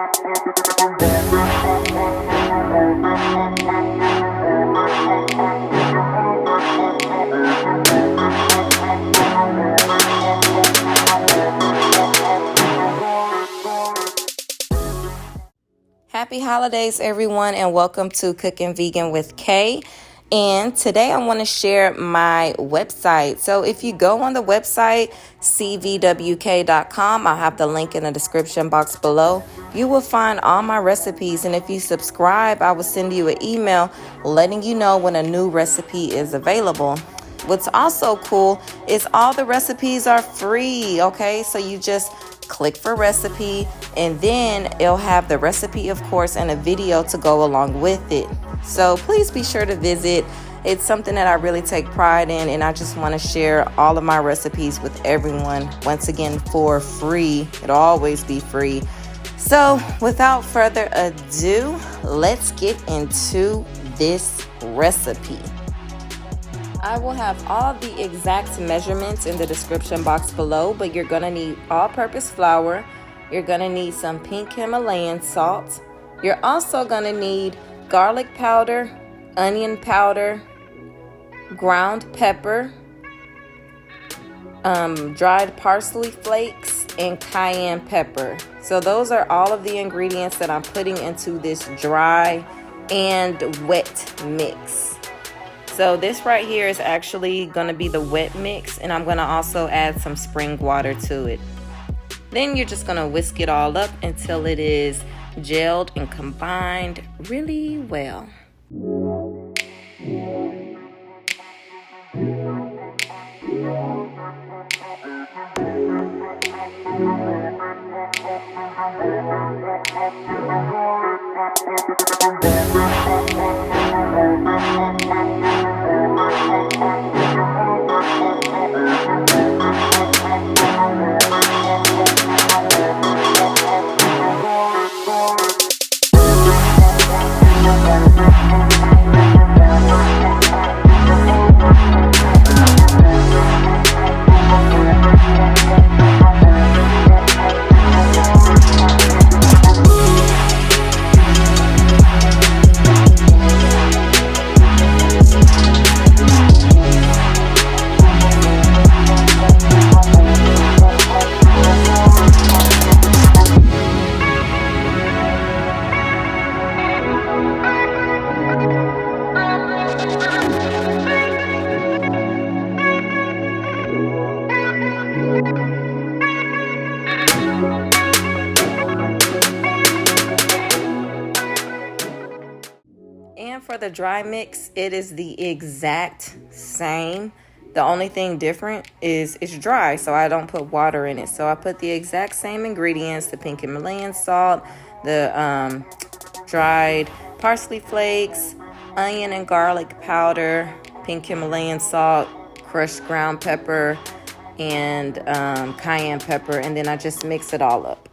Happy holidays, everyone, and welcome to Cooking Vegan with Kay. And today I want to share my website. So if you go on the website, cvwk.com, I'll have the link in the description box below. You will find all my recipes. And if you subscribe, I will send you an email letting you know when a new recipe is available. What's also cool is all the recipes are free, okay? So you just click for recipe, and then it'll have the recipe, of course, and a video to go along with it. So please be sure to visit. It's something that I really take pride in, and I just want to share all of my recipes with everyone, once again, for free. It'll always be free. So without further ado, let's get into this recipe. I will have all the exact measurements in the description box below, but you're going to need all-purpose flour. You're going to need some pink Himalayan salt. You're also going to need garlic powder, onion powder, ground pepper, dried parsley flakes, and cayenne pepper. So those are all of the ingredients that I'm putting into this dry and wet mix. So this right here is actually going to be the wet mix, and I'm going to also add some spring water to it. Then you're just going to whisk it all up until it is gelled and combined really well. And for the dry mix, it is the exact same. The only thing different is it's dry, so I don't put water in it. So I put the exact same ingredients, the pink Himalayan salt, the dried parsley flakes, onion and garlic powder, pink Himalayan salt, crushed ground pepper, and cayenne pepper, and then I just mix it all up.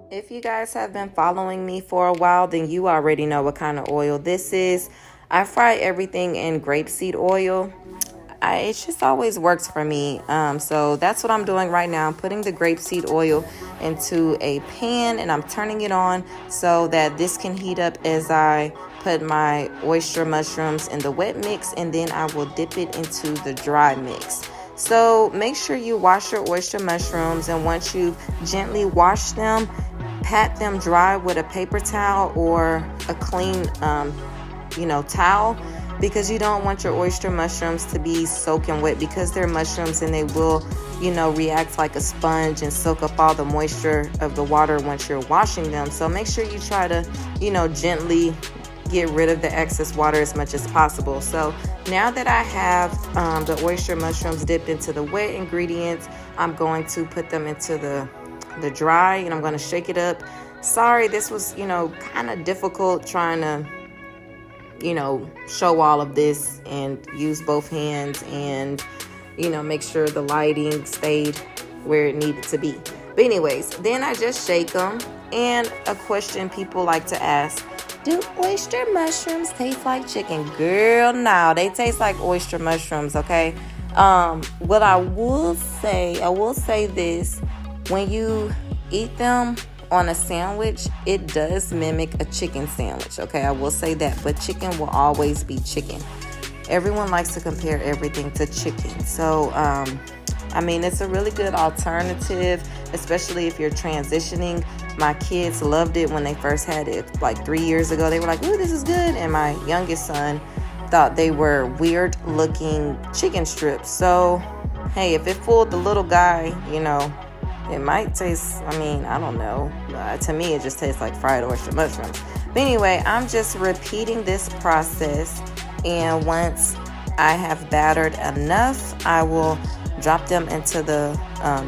If you guys have been following me for a while, then you already know what kind of oil this is. I fry everything in grapeseed oil. It just always works for me. So that's what I'm doing right now. I'm putting the grapeseed oil into a pan, and I'm turning it on so that this can heat up as I put my oyster mushrooms in the wet mix, and then I will dip it into the dry mix. So make sure you wash your oyster mushrooms, and once you gently wash them, pat them dry with a paper towel or a clean towel, because you don't want your oyster mushrooms to be soaking wet, because they're mushrooms and they will react like a sponge and soak up all the moisture of the water once you're washing them. So make sure you try to gently get rid of the excess water as much as possible. So now that I have the oyster mushrooms dipped into the wet ingredients, I'm going to put them into the dry, and I'm going to shake it up. Sorry, this was kind of difficult trying to show all of this and use both hands and make sure the lighting stayed where it needed to be. But anyways, then I just shake them. And a question people like to ask, Do oyster mushrooms taste like chicken? Girl, no, they taste like oyster mushrooms, okay? What I will say this, when you eat them on a sandwich, it does mimic a chicken sandwich, okay? I will say that, but chicken will always be chicken. Everyone likes to compare everything to chicken. So, I mean, it's a really good alternative, especially if you're transitioning. My kids loved it when they first had it like 3 years ago. They were like, ooh, this is good. And my youngest son thought they were weird looking chicken strips. So, hey, if it fooled the little guy, you know, it might taste, I mean, I don't know. To me, it just tastes like fried oyster mushrooms. But anyway, I'm just repeating this process. And once I have battered enough, I will drop them into the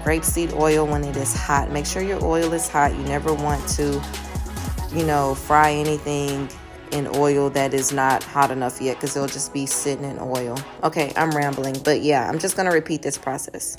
grapeseed oil when it is hot. Make sure your oil is hot. You never want to, you know, fry anything in oil that is not hot enough yet, because it'll just be sitting in oil. Okay, I'm rambling, but yeah, I'm just going to repeat this process.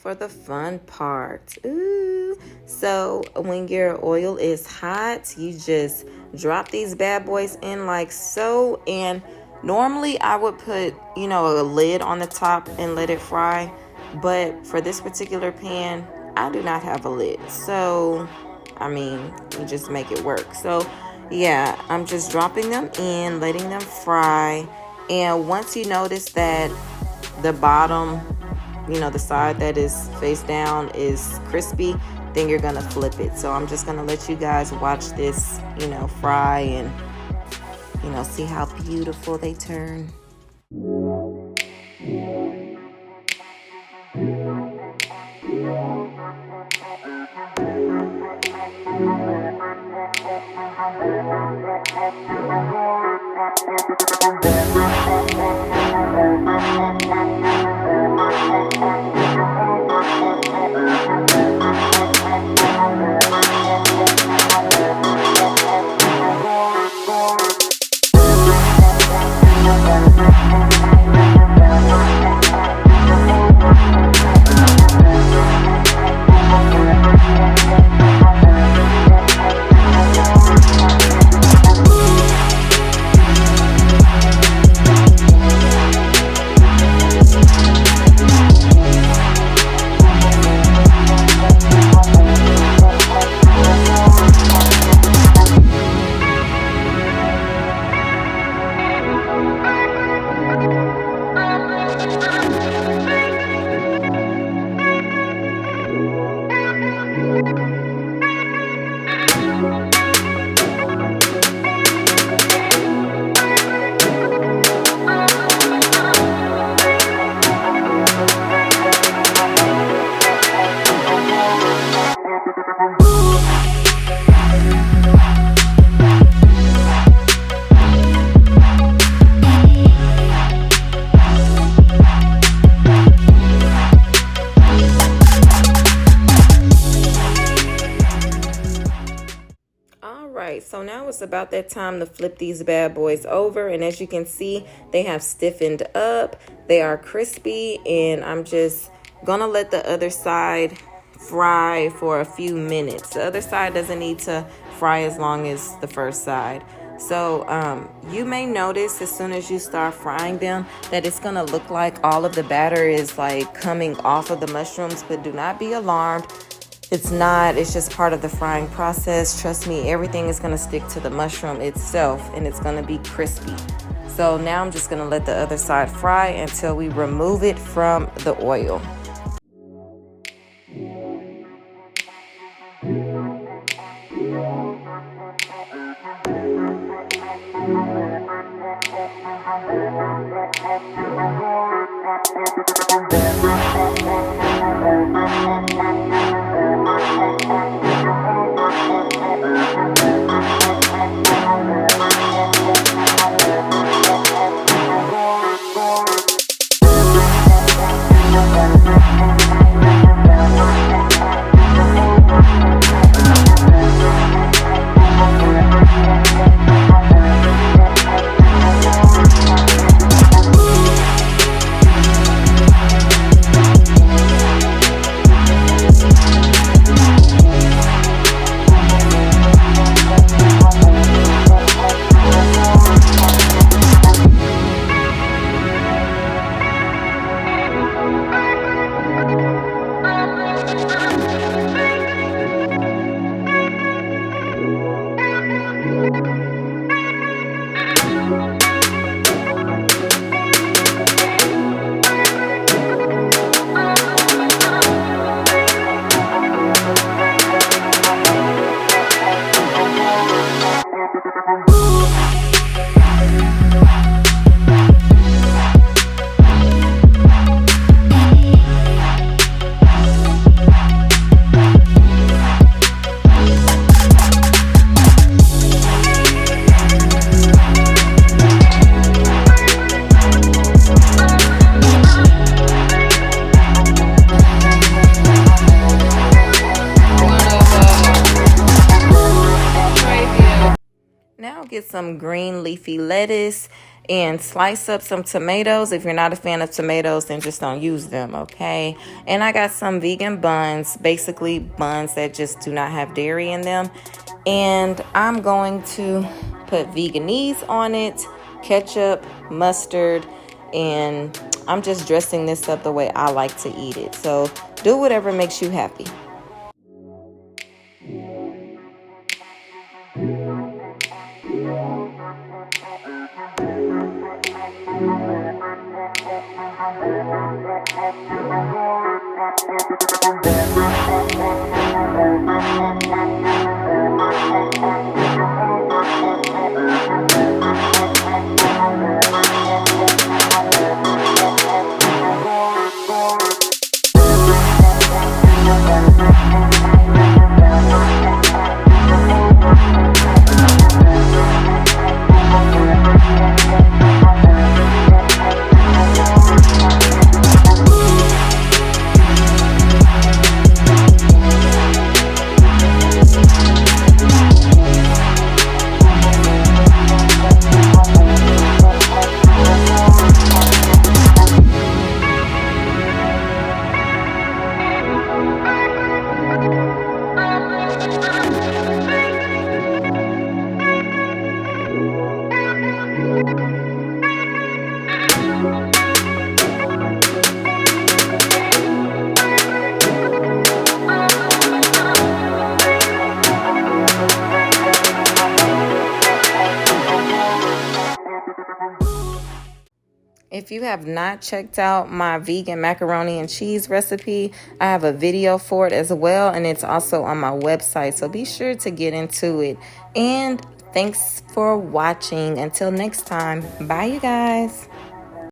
For the fun part. Ooh. So when your oil is hot, you just drop these bad boys in like so. And normally I would put, you know, a lid on the top and let it fry. But for this particular pan, I do not have a lid. So, I mean, you just make it work. So, yeah, I'm just dropping them in, letting them fry. And once you notice that the bottom, you know, the side that is face down is crispy, then you're gonna flip it. So I'm just gonna let you guys watch this, you know, fry and, you know, see how beautiful they turn. So now it's about that time to flip these bad boys over, and as you can see, they have stiffened up. They are crispy, and I'm just gonna let the other side fry for a few minutes. The other side doesn't need to fry as long as the first side. So you may notice as soon as you start frying them that it's gonna look like all of the batter is like coming off of the mushrooms, but do not be alarmed. It's not, it's just part of the frying process. Trust me, everything is gonna stick to the mushroom itself and it's gonna be crispy. So now I'm just gonna let the other side fry until we remove it from the oil. Get some green leafy lettuce and slice up some tomatoes. If you're not a fan of tomatoes, then just don't use them, okay? And I got some vegan buns, basically buns that just do not have dairy in them. And I'm going to put Veganaise on it, ketchup, mustard, and I'm just dressing this up the way I like to eat it. So do whatever makes you happy. If you have not checked out my vegan macaroni and cheese recipe, I have a video for it as well, and it's also on my website, so be sure to get into it. And thanks for watching. Until next time, bye you guys.